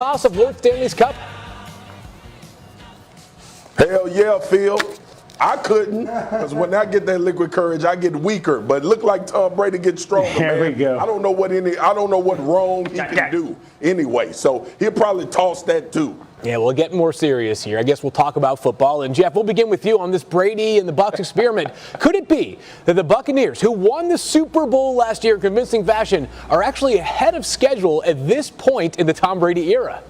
Playoffs of Lord Stanley's Cup. Hell yeah, Phil. I couldn't, because when I get that liquid courage, I get weaker. But look like Tom Brady gets stronger, There man. we go. I don't know what wrong he can do anyway. So he'll probably toss that too. Yeah, we'll get more serious here. I guess we'll talk about football. And Jeff, we'll begin with you on this Brady and the Bucs experiment. Could it be that the Buccaneers, who won the Super Bowl last year in convincing fashion, are actually ahead of schedule at this point in the Tom Brady era?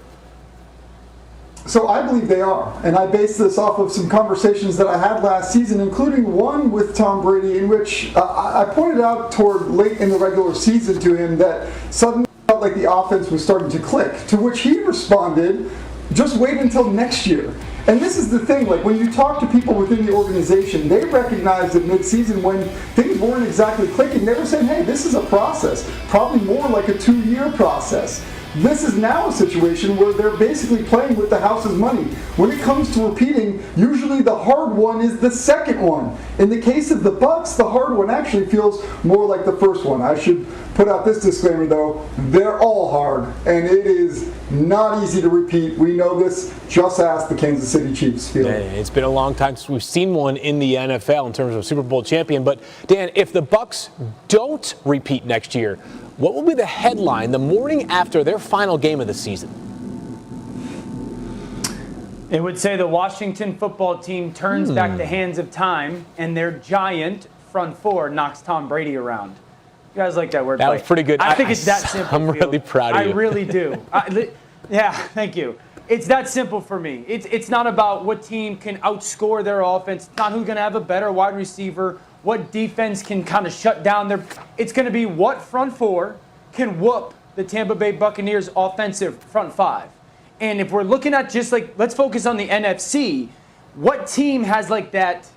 So I believe they are, and I base this off of some conversations that I had last season, including one with Tom Brady in which I pointed out toward late in the regular season to him that suddenly felt like the offense was starting to click, to which he responded, just wait until next year. And this is the thing, like when you talk to people within the organization, they recognized that mid-season when things weren't exactly clicking, they were saying, hey, this is a process, probably more like a 2-year process. This is now a situation where they're basically playing with the house's money. When it comes to repeating, usually the hard one is the second one. In the case of the Bucs, the hard one actually feels more like the first one. I should put out this disclaimer though, they're all hard, and it is not easy to repeat. We know this. Just ask the Kansas City Chiefs. Yeah, it's been a long time since we've seen one in the NFL in terms of Super Bowl champion. But Dan, if the Bucs don't repeat next year, what will be the headline the morning after their final game of the season? It would say the Washington football team turns back the hands of time and their giant front four knocks Tom Brady around. You guys like that word? That was pretty good. I think it's that simple. I'm really proud of you. I really do. Yeah, thank you. It's that simple for me. It's not about what team can outscore their offense. It's not who's going to have a better wide receiver, what defense can kind of shut down their. It's going to be what front four can whoop the Tampa Bay Buccaneers offensive front five. And if we're looking at just like, let's focus on the NFC, what team has like that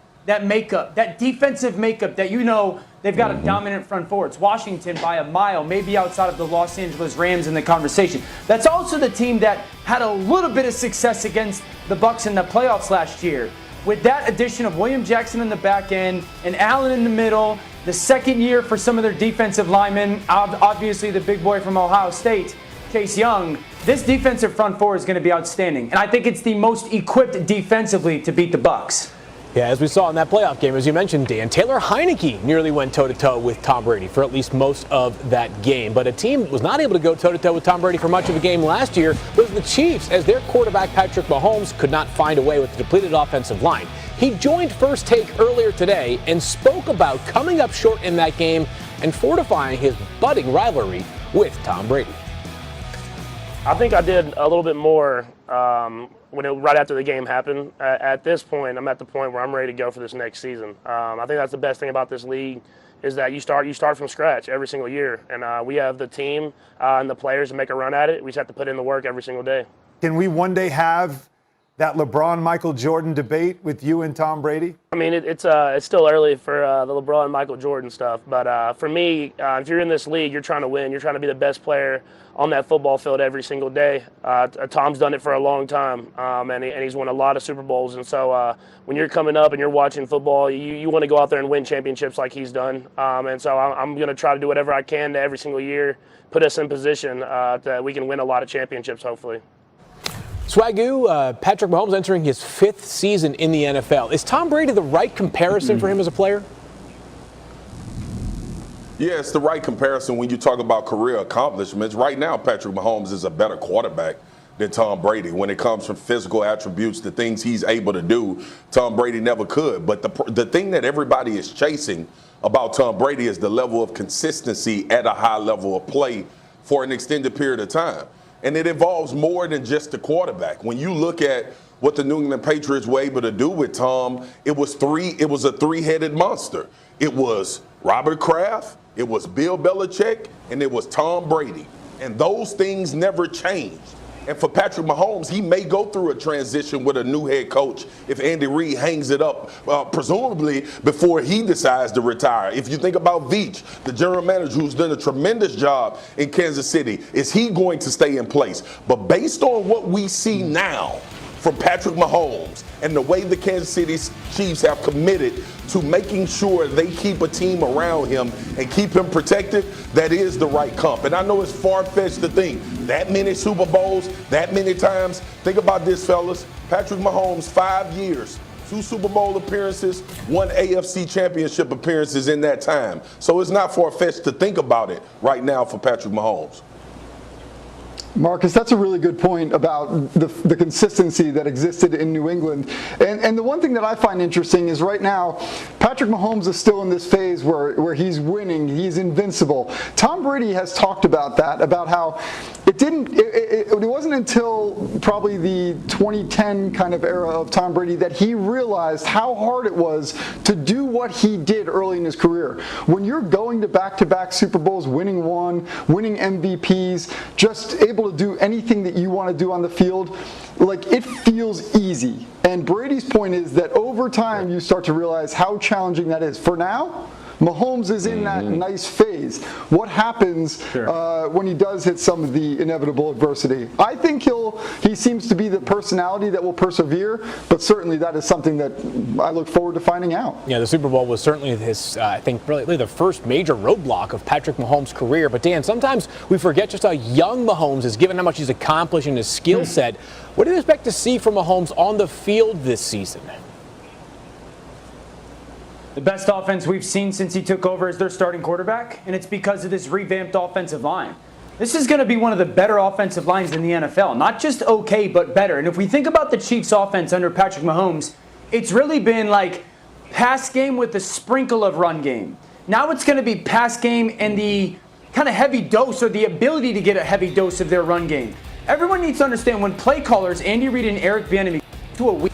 makeup, that defensive makeup that you know they've got a dominant front four? It's Washington by a mile, maybe outside of the Los Angeles Rams in the conversation. That's also the team that had a little bit of success against the Bucs in the playoffs last year. With that addition of William Jackson in the back end and Allen in the middle, the second year for some of their defensive linemen, obviously the big boy from Ohio State, Chase Young, this defensive front four is going to be outstanding. And I think it's the most equipped defensively to beat the Bucs. Yeah, as we saw in that playoff game, as you mentioned, Dan, Taylor Heineke nearly went toe-to-toe with Tom Brady for at least most of that game. But a team was not able to go toe-to-toe with Tom Brady for much of the game last year was the Chiefs, as their quarterback Patrick Mahomes could not find a way with the depleted offensive line. He joined First Take earlier today and spoke about coming up short in that game and fortifying his budding rivalry with Tom Brady. I think I did a little bit more right after the game happened. At this point, I'm at the point where I'm ready to go for this next season. I think that's the best thing about this league is that you start from scratch every single year, and we have the team and the players to make a run at it. We just have to put in the work every single day. Can we one day have that LeBron-Michael Jordan debate with you and Tom Brady? I mean, it's still early for the LeBron and Michael Jordan stuff, but for me, if you're in this league, you're trying to win. You're trying to be the best player on that football field every single day. Tom's done it for a long time, and he's won a lot of Super Bowls. And so when you're coming up and you're watching football, you want to go out there and win championships like he's done. And so I'm going to try to do whatever I can to every single year put us in position that we can win a lot of championships, hopefully. Swagoo, Patrick Mahomes entering his 5th season in the NFL. Is Tom Brady the right comparison for him as a player? Yeah, it's the right comparison when you talk about career accomplishments. Right now, Patrick Mahomes is a better quarterback than Tom Brady. When it comes from physical attributes, the things he's able to do, Tom Brady never could. But the thing that everybody is chasing about Tom Brady is the level of consistency at a high level of play for an extended period of time. And it involves more than just the quarterback. When you look at what the New England Patriots were able to do with Tom, it was a three-headed monster. It was Robert Kraft, it was Bill Belichick, and it was Tom Brady. And those things never changed. And for Patrick Mahomes, he may go through a transition with a new head coach if Andy Reid hangs it up, presumably before he decides to retire. If you think about Veach, the general manager who's done a tremendous job in Kansas City, is he going to stay in place? But based on what we see now, from Patrick Mahomes and the way the Kansas City Chiefs have committed to making sure they keep a team around him and keep him protected, that is the right comp. And I know it's far-fetched to think that many Super Bowls, that many times. Think about this, fellas. Patrick Mahomes, 5 years, 2 Super Bowl appearances, 1 AFC Championship appearances in that time. So it's not far-fetched to think about it right now for Patrick Mahomes. Marcus, that's a really good point about the consistency that existed in New England. And the one thing that I find interesting is right now, Patrick Mahomes is still in this phase where he's winning, he's invincible. Tom Brady has talked about that, about how it wasn't until probably the 2010 kind of era of Tom Brady that he realized how hard it was to do what he did early in his career. When you're going to back-to-back Super Bowls, winning one, winning MVPs, just able to do anything that you want to do on the field, like, it feels easy. And Brady's point is that over time you start to realize how challenging that is. For now, Mahomes is in that nice phase. What happens when he does hit some of the inevitable adversity? I think he seems to be the personality that will persevere, but certainly that is something that I look forward to finding out. Yeah, the Super Bowl was certainly his, I think, really the first major roadblock of Patrick Mahomes' career. But Dan, sometimes we forget just how young Mahomes is, given how much he's accomplished in his skill set. What do you expect to see from Mahomes on the field this season? The best offense we've seen since he took over as their starting quarterback, and it's because of this revamped offensive line. This is going to be one of the better offensive lines in the NFL. Not just okay, but better. And if we think about the Chiefs' offense under Patrick Mahomes, it's really been like pass game with a sprinkle of run game. Now it's going to be pass game and the kind of heavy dose, or the ability to get a heavy dose of their run game. Everyone needs to understand, when play callers, Andy Reid and Eric Bieniemy, to a week,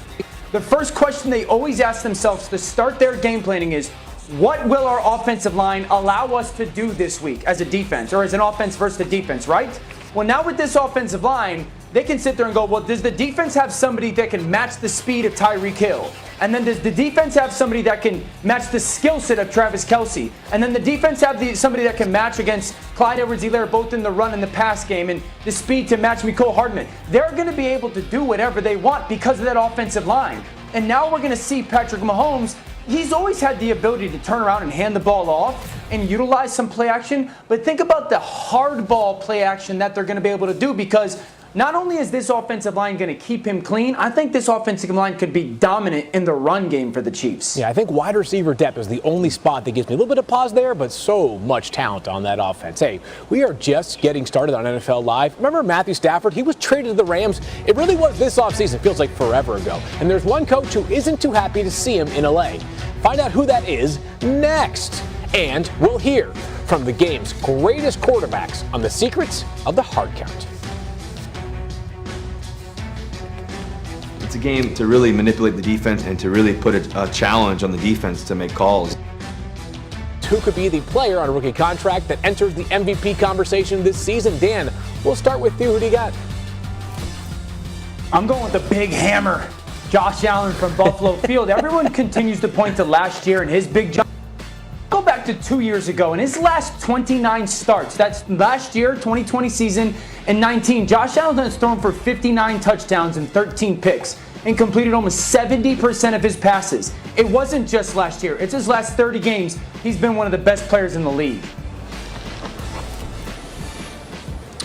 the first question they always ask themselves to start their game planning is, what will our offensive line allow us to do this week as a defense, or as an offense versus the defense, right? Well, now with this offensive line, they can sit there and go, well, does the defense have somebody that can match the speed of Tyreek Hill? And then does the defense have somebody that can match the skill set of Travis Kelce? And then the defense have somebody that can match against Clyde Edwards-Helaire, both in the run and the pass game, and the speed to match Mecole Hardman. They're going to be able to do whatever they want because of that offensive line. And now we're going to see Patrick Mahomes. He's always had the ability to turn around and hand the ball off and utilize some play action. But think about the hardball play action that they're going to be able to do, because not only is this offensive line going to keep him clean, I think this offensive line could be dominant in the run game for the Chiefs. Yeah, I think wide receiver depth is the only spot that gives me a little bit of pause there, but so much talent on that offense. Hey, we are just getting started on NFL Live. Remember Matthew Stafford? He was traded to the Rams. It really was this offseason. Feels like forever ago. And there's one coach who isn't too happy to see him in LA. Find out who that is next. And we'll hear from the game's greatest quarterbacks on the secrets of the hard count. It's a game to really manipulate the defense and to really put a challenge on the defense to make calls. Who could be the player on a rookie contract that enters the MVP conversation this season? Dan, we'll start with you. Who do you got? I'm going with the big hammer, Josh Allen from Buffalo Field. Everyone continues to point to last year and his big jump. Go back to 2 years ago, in his last 29 starts, that's last year, 2020 season, and 19, Josh Allen has thrown for 59 touchdowns and 13 picks and completed almost 70% of his passes. It wasn't just last year. It's his last 30 games. He's been one of the best players in the league.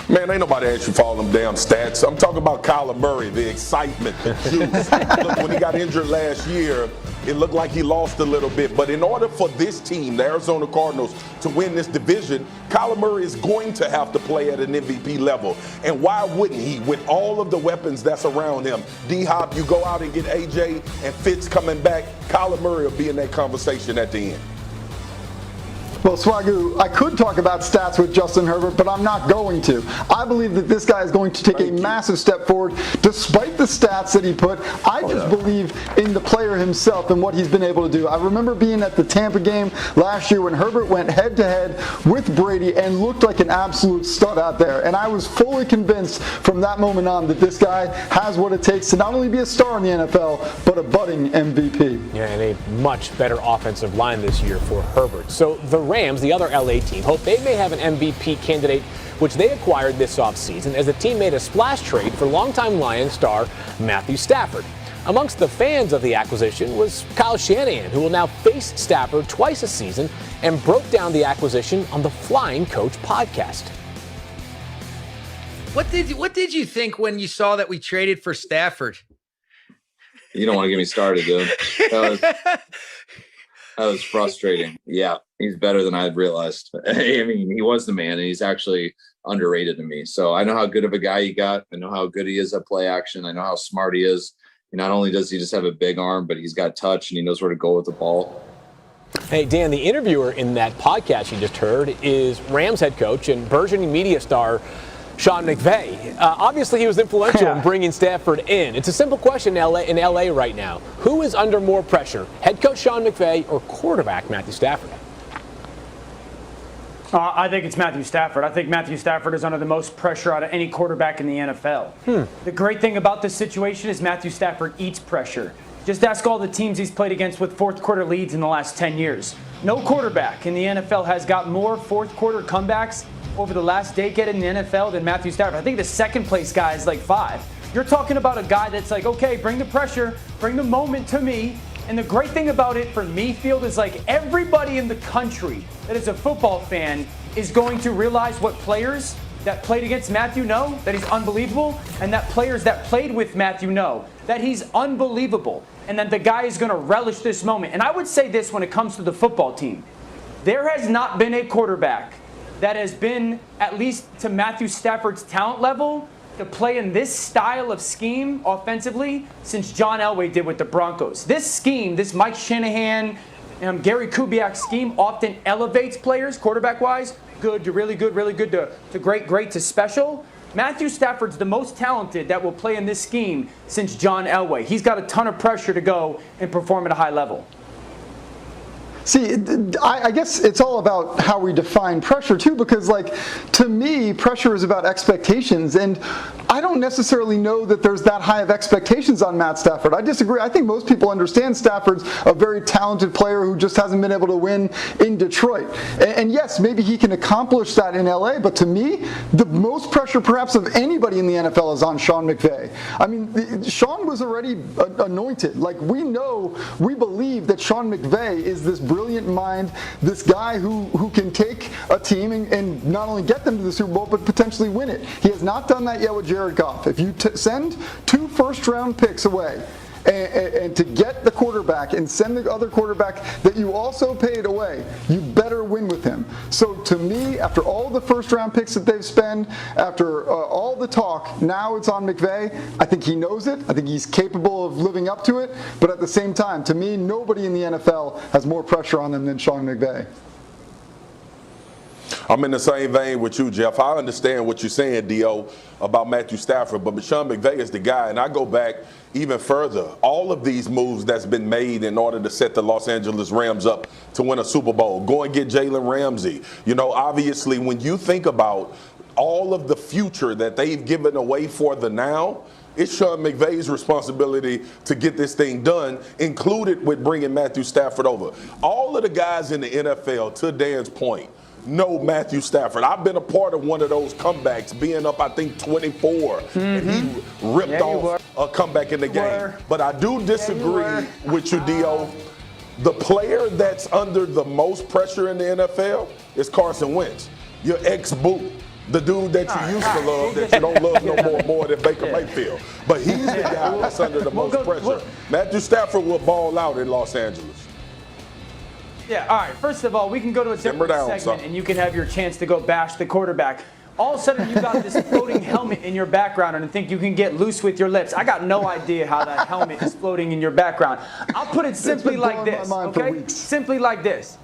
Man, ain't nobody asked you for all them damn stats. I'm talking about Kyler Murray, the excitement, the juice. Look, when he got injured last year, it looked like he lost a little bit. But in order for this team, the Arizona Cardinals, to win this division, Kyler Murray is going to have to play at an MVP level. And why wouldn't he, with all of the weapons that's around him? D-Hop, you go out and get AJ and Fitz coming back, Kyler Murray will be in that conversation at the end. Well, Swagoo, I could talk about stats with Justin Herbert, but I'm not going to. I believe that this guy is going to take a massive step forward, despite the stats that he put. I just believe in the player himself and what he's been able to do. I remember being at the Tampa game last year when Herbert went head-to-head with Brady and looked like an absolute stud out there. And I was fully convinced from that moment on that this guy has what it takes to not only be a star in the NFL, but a budding MVP. Yeah, and a much better offensive line this year for Herbert. So the Rams, the other LA team, hope they may have an MVP candidate which they acquired this offseason as the team made a splash trade for longtime Lions star Matthew Stafford. Amongst the fans of the acquisition was Kyle Shanahan, who will now face Stafford twice a season, and broke down the acquisition on the Flying Coach podcast. What did you think when you saw that we traded for Stafford? You don't want to get me started, dude. That was frustrating. Yeah, he's better than I had realized. I mean, he was the man, and he's actually underrated to me. So I know how good of a guy he got. I know how good he is at play action. I know how smart he is. Not only does he just have a big arm, but he's got touch and he knows where to go with the ball. Hey, Dan, the interviewer in that podcast you just heard is Rams head coach and burgeoning media star Sean McVay. Obviously, he was influential in bringing Stafford in. It's a simple question in LA right now. Who is under more pressure, head coach Sean McVay or quarterback Matthew Stafford? I think it's Matthew Stafford. I think Matthew Stafford is under the most pressure out of any quarterback in the NFL. The great thing about this situation is Matthew Stafford eats pressure. Just ask all the teams he's played against with fourth quarter leads in the last 10 years. No quarterback in the NFL has got more fourth quarter comebacks over the last decade in the NFL than Matthew Stafford. I think the second place guy is like 5. You're talking about a guy that's like, okay, bring the pressure, bring the moment to me. And the great thing about it for me, Field, is like everybody in the country that is a football fan is going to realize what players that played against Matthew know, that he's unbelievable, and that players that played with Matthew know that he's unbelievable, and that the guy is going to relish this moment. And I would say this when it comes to the football team. There has not been a quarterback that has been, at least to Matthew Stafford's talent level, to play in this style of scheme offensively since John Elway did with the Broncos. This scheme, this Mike Shanahan, Gary Kubiak scheme often elevates players quarterback-wise, good to really good to great to special. Matthew Stafford's the most talented that will play in this scheme since John Elway. He's got a ton of pressure to go and perform at a high level. See, I guess it's all about how we define pressure too, because like to me, pressure is about expectations, and I don't necessarily know that there's that high of expectations on Matt Stafford. I disagree. I think most people understand Stafford's a very talented player who just hasn't been able to win in Detroit. And yes, maybe he can accomplish that in LA, but to me, the most pressure perhaps of anybody in the NFL is on Sean McVay. I mean, Sean was already anointed. Like we believe that Sean McVay is this brilliant mind, this guy who can take a team and not only get them to the Super Bowl, but potentially win it. He has not done that yet with Jared Goff. If you send 2 first-round picks away and to get the quarterback and send the other quarterback that you also paid away, you better win with him. So to me, after all the first-round picks that they've spent, after all the talk, now it's on McVay. I think he knows it. I think he's capable of living up to it. But at the same time, to me, nobody in the NFL has more pressure on them than Sean McVay. I'm in the same vein with you, Jeff. I understand what you're saying, D.O., about Matthew Stafford, but Sean McVay is the guy, and I go back even further. All of these moves that's been made in order to set the Los Angeles Rams up to win a Super Bowl, go and get Jalen Ramsey. You know, obviously, when you think about all of the future that they've given away for the now, it's Sean McVay's responsibility to get this thing done, included with bringing Matthew Stafford over. All of the guys in the NFL, to Dan's point, know Matthew Stafford. I've been a part of one of those comebacks, being up, I think, 24, and he ripped off a comeback in the game. But I do disagree with you, D.O. The player that's under the most pressure in the NFL is Carson Wentz, your ex-boot. The dude that you used to love that you don't love no more than Baker Mayfield. But he's the guy that's under the most pressure. Matthew Stafford will ball out in Los Angeles. Yeah, all right. First of all, we can go to a different segment, and you can have your chance to go bash the quarterback. All of a sudden, you got this floating helmet in your background, and I think you can get loose with your lips. I got no idea how that helmet is floating in your background. I'll put it simply like this, okay? Simply like this.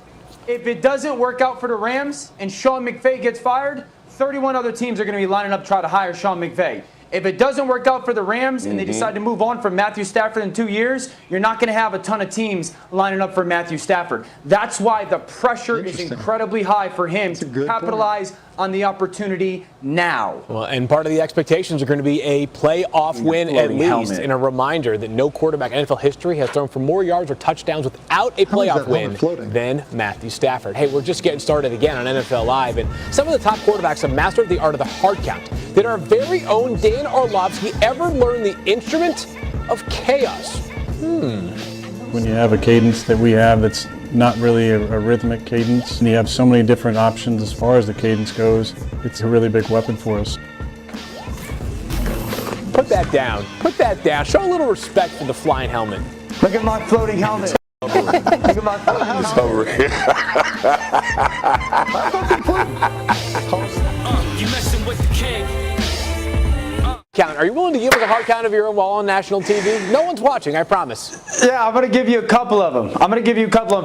If it doesn't work out for the Rams and Sean McVay gets fired, 31 other teams are going to be lining up to try to hire Sean McVay. If it doesn't work out for the Rams and they decide to move on from Matthew Stafford in 2 years, you're not going to have a ton of teams lining up for Matthew Stafford. That's why the pressure is incredibly high for him to capitalize on the opportunity now. Well, and part of the expectations are going to be a playoff win at least. Helmet. And a reminder that no quarterback in NFL history has thrown for more yards or touchdowns without a playoff win than Matthew Stafford. Hey, we're just getting started again on NFL Live. And some of the top quarterbacks have mastered the art of the hard count. Did our very own Dan Orlovsky ever learn the instrument of chaos? When you have a cadence that we have that's not really a rhythmic cadence, and you have so many different options as far as the cadence goes, it's a really big weapon for us. Put that down. Put that down. Show a little respect for the flying helmet. Look at my floating helmet. Look at my floating helmet. It's over here. You messing with the king. Count. Are you willing to give us a hard count of your own while on national TV? No one's watching, I promise. Yeah, I'm going to give you a couple of them.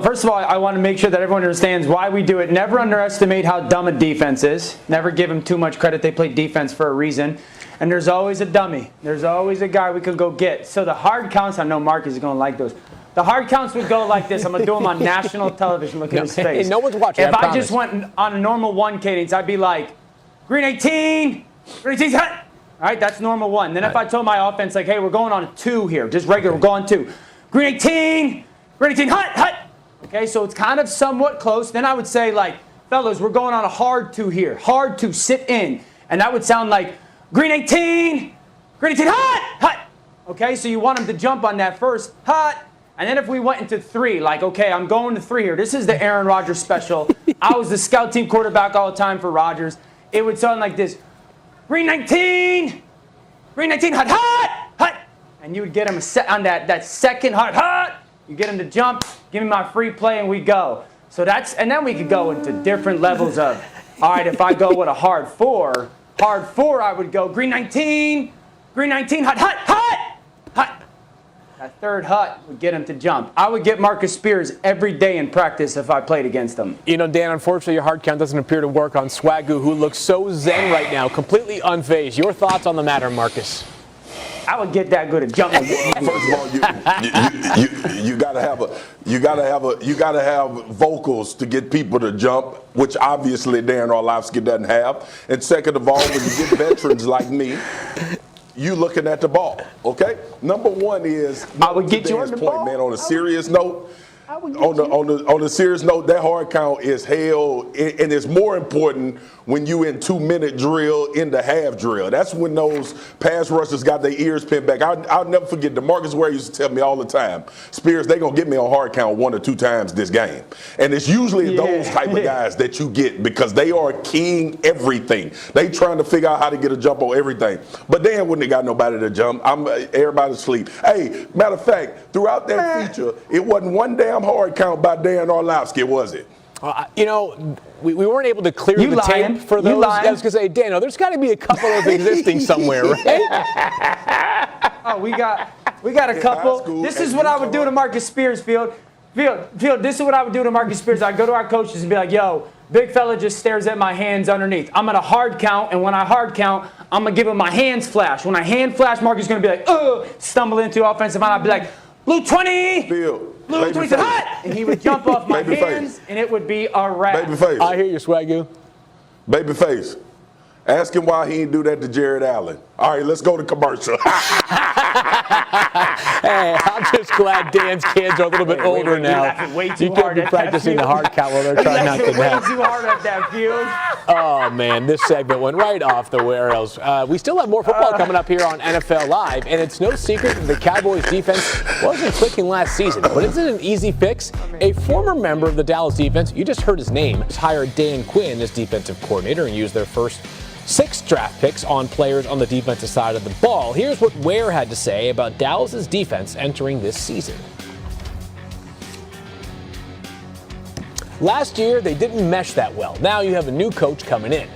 First of all, I want to make sure that everyone understands why we do it. Never underestimate how dumb a defense is. Never give them too much credit. They play defense for a reason. And there's always a dummy. There's always a guy we could go get. So the hard counts, I know Marcus is going to like those. The hard counts would go like this. I'm going to do them on national television. Look at his face. No one's watching, If I just went on a normal one cadence, I'd be like, green 18, green 18's hot. All right, that's normal one. Then if I told my offense, like, hey, we're going on a 2 here, just regular, we're going 2. Green 18, hot. Okay, so it's kind of somewhat close. Then I would say, like, fellas, we're going on a hard 2 here. Hard 2, sit in. And that would sound like, green 18, hot. Okay, so you want them to jump on that first, hot. And then if we went into 3, like, okay, I'm going to 3 here. This is the Aaron Rodgers special. I was the scout team quarterback all the time for Rodgers. It would sound like this. Green 19, hot. And you would get him on that second hot. You get him to jump, give me my free play, and we go. So and then we could go into different levels of, all right, if I go with a hard 4, I would go green 19, hot. That third hut would get him to jump. I would get Marcus Spears every day in practice if I played against him. You know, Dan, unfortunately, your hard count doesn't appear to work on Swagoo, who looks so zen right now, completely unfazed. Your thoughts on the matter, Marcus? I would get that good at jumping. First of all, you gotta have vocals to get people to jump, which obviously Dan Orlovsky doesn't have. And second of all, when you get veterans like me, you looking at the ball, okay? Number one is I would get you on the point, ball. man. On a serious note, on the serious note, that hard count is hell, and it's more important when you in 2-minute drill in the half drill. That's when those pass rushers got their ears pinned back. I'll never forget. DeMarcus Ware used to tell me all the time, Spears, they gonna get me on hard count 1 or 2 times this game, and it's usually those type of guys that you get because they are keying everything. They trying to figure out how to get a jump on everything. But Dan wouldn't have got nobody to jump. Everybody's asleep. Hey, matter of fact, throughout that feature, it wasn't one damn hard count by Dan Orlovsky, was it? You know, we weren't able to clear the tape for those. I was going to say, Dan, there's got to be a couple of existing somewhere, right? Oh, we got a couple. This is what I would do to Marcus Spears, Field. This is what I would do to Marcus Spears. I'd go to our coaches and be like, yo, big fella just stares at my hands underneath. I'm going to hard count, and when I hard count, I'm going to give him my hands flash. When I hand flash, Marcus is going to be like, stumble into offensive line. I'd be like, blue 20. Blue 20 hot! And he would jump off my hands, and it would be a wrap. Babyface. I hear you, Swagoo. Babyface. Ask him why he didn't do that to Jared Allen. All right, let's go to commercial. Hey, I'm just glad Dan's kids are a little bit older now. Way too you hard could be practicing the hard count while they're trying not to nap. Way too hard at that, Field. Oh, man, this segment went right off the rails. We still have more football coming up here on NFL Live, and it's no secret that the Cowboys defense wasn't clicking last season. But is it an easy fix? A former member of the Dallas defense, you just heard his name, has hired Dan Quinn as defensive coordinator and used their first 6 draft picks on players on the defensive side of the ball. Here's what Ware had to say about Dallas's defense entering this season. Last year, they didn't mesh that well. Now you have a new coach coming in.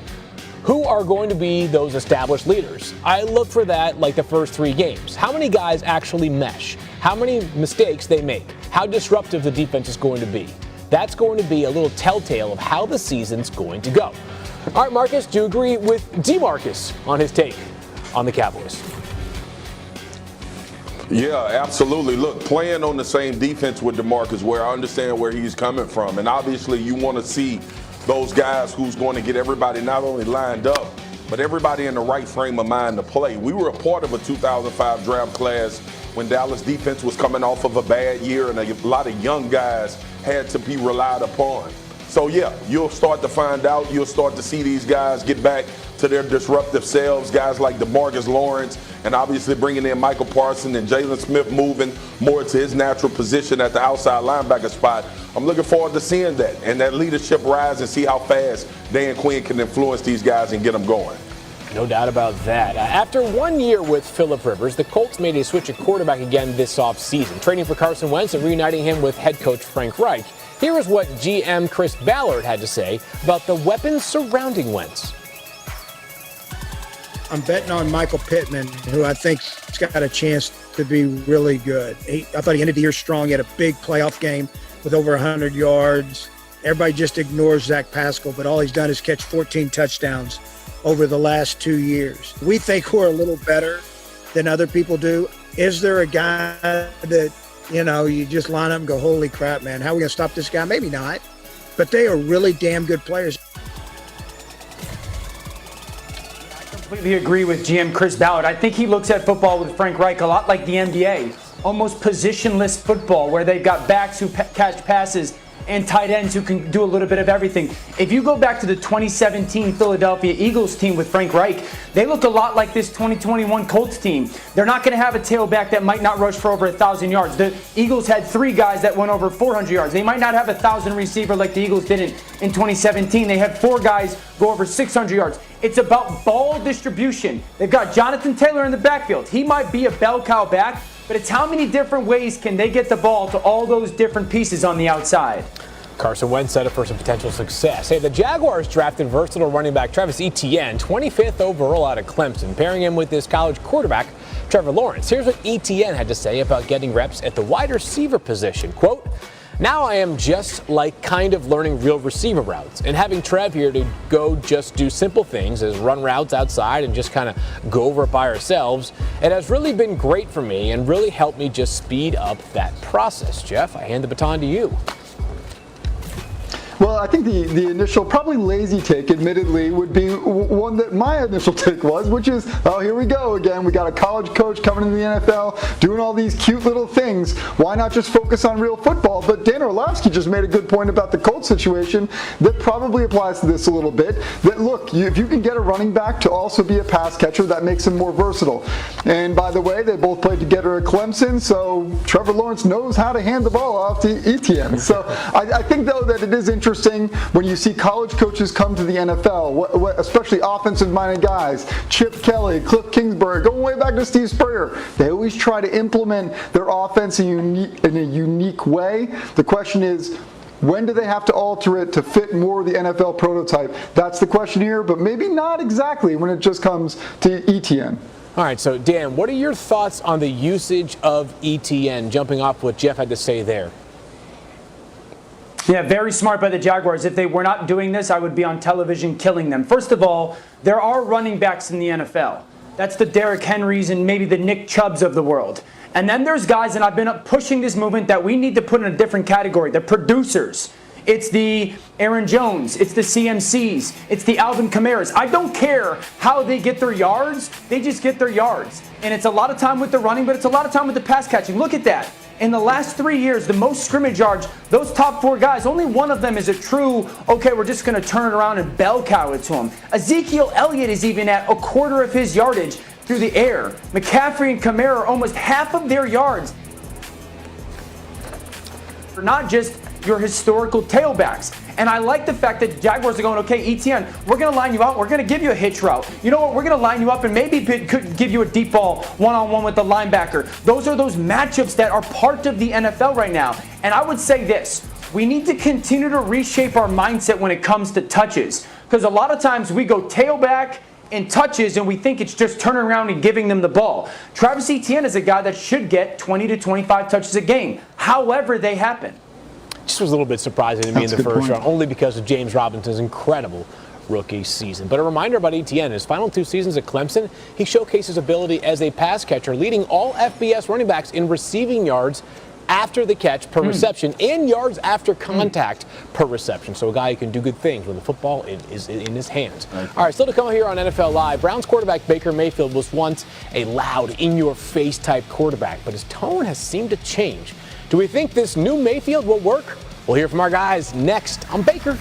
Who are going to be those established leaders? I look for that like the first 3 games. How many guys actually mesh? How many mistakes they make? How disruptive the defense is going to be? That's going to be a little telltale of how the season's going to go. All right, Marcus, do you agree with DeMarcus on his take on the Cowboys? Yeah, absolutely. Look, playing on the same defense with DeMarcus, where I understand where he's coming from, and obviously you want to see those guys who's going to get everybody not only lined up, but everybody in the right frame of mind to play. We were a part of a 2005 draft class when Dallas defense was coming off of a bad year and a lot of young guys had to be relied upon. So yeah, you'll start to find out, you'll start to see these guys get back to their disruptive selves, guys like DeMarcus Lawrence, and obviously bringing in Michael Parsons and Jalen Smith moving more to his natural position at the outside linebacker spot. I'm looking forward to seeing that and that leadership rise and see how fast Dan Quinn can influence these guys and get them going. No doubt about that. After 1 year with Phillip Rivers, the Colts made a switch at quarterback again this offseason, trading for Carson Wentz and reuniting him with head coach Frank Reich. Here is what GM Chris Ballard had to say about the weapons surrounding Wentz. I'm betting on Michael Pittman, who I think has got a chance to be really good. I thought he ended the year strong. He had a big playoff game with over 100 yards. Everybody just ignores Zach Pascal, but all he's done is catch 14 touchdowns over the last 2 years. We think we're a little better than other people do. Is there a guy that, you just line up and go, holy crap, man, how are we going to stop this guy? Maybe not, but they are really damn good players. I completely agree with GM Chris Ballard. I think he looks at football with Frank Reich a lot like the NBA, almost positionless football where they've got backs who catch passes and tight ends who can do a little bit of everything. If you go back to the 2017 Philadelphia Eagles team with Frank Reich, they look a lot like this 2021 Colts team. They're not going to have a tailback that might not rush for over 1,000 yards. The Eagles had 3 guys that went over 400 yards. They might not have a 1,000 receiver like the Eagles did in 2017. They had 4 guys go over 600 yards. It's about ball distribution. They've got Jonathan Taylor in the backfield. He might be a bell cow back, but it's how many different ways can they get the ball to all those different pieces on the outside. Carson Wentz set up for some potential success. Hey, the Jaguars drafted versatile running back Travis Etienne, 25th overall out of Clemson, pairing him with his college quarterback, Trevor Lawrence. Here's what Etienne had to say about getting reps at the wide receiver position. Quote, "Now I am just like kind of learning real receiver routes and having Trev here to go just do simple things as run routes outside and just kind of go over it by ourselves. It has really been great for me and really helped me just speed up that process." Jeff, I hand the baton to you. Well, I think the initial, probably lazy take, admittedly, would be one that my initial take was, which is, oh, here we go again. We got a college coach coming into the NFL, doing all these cute little things. Why not just focus on real football? But Dan Orlovsky just made a good point about the Colts situation that probably applies to this a little bit. That, look, if you can get a running back to also be a pass catcher, that makes him more versatile. And by the way, they both played together at Clemson, so Trevor Lawrence knows how to hand the ball off to Etienne. So I think, though, that it is interesting when you see college coaches come to the NFL, especially offensive-minded guys, Chip Kelly, Cliff Kingsbury, going way back to Steve Spurrier. They always try to implement their offense in a unique way. The question is, when do they have to alter it to fit more of the NFL prototype? That's the question here, but maybe not exactly when it just comes to Etienne. All right, so Dan, what are your thoughts on the usage of Etienne, jumping off what Jeff had to say there? Yeah, very smart by the Jaguars. If they were not doing this, I would be on television killing them. First of all, there are running backs in the NFL. That's the Derrick Henrys and maybe the Nick Chubbs of the world. And then there's guys, and I've been pushing this movement, that we need to put in a different category, the producers. It's the Aaron Jones. It's the CMCs. It's the Alvin Kamaras. I don't care how they get their yards. They just get their yards. And it's a lot of time with the running, but it's a lot of time with the pass catching. Look at that. In the last 3 years, the most scrimmage yards, those top 4 guys, only one of them is a true, okay, we're just going to turn it around and bell cow it to him. Ezekiel Elliott is even at a quarter of his yardage through the air. McCaffrey and Kamara are almost half of their yards. For not just your historical tailbacks. And I like the fact that the Jaguars are going, okay, Etienne, we're going to line you out. We're going to give you a hitch route. You know what? We're going to line you up and maybe could give you a deep ball one-on-one with the linebacker. Those are those matchups that are part of the NFL right now. And I would say this. We need to continue to reshape our mindset when it comes to touches. Because a lot of times we go tailback in touches and we think it's just turning around and giving them the ball. Travis Etienne is a guy that should get 20 to 25 touches a game. However they happen. Just was a little bit surprising to me in the first round, only because of James Robinson's incredible rookie season. But a reminder about Etienne, his final 2 seasons at Clemson, he showcased his ability as a pass catcher, leading all FBS running backs in receiving yards after the catch per reception and yards after contact per reception. So a guy who can do good things when the football is in his hands. Okay. All right, still to come here on NFL Live. Browns quarterback Baker Mayfield was once a loud, in-your-face type quarterback, but his tone has seemed to change. Do we think this new Mayfield will work? We'll hear from our guys next on Baker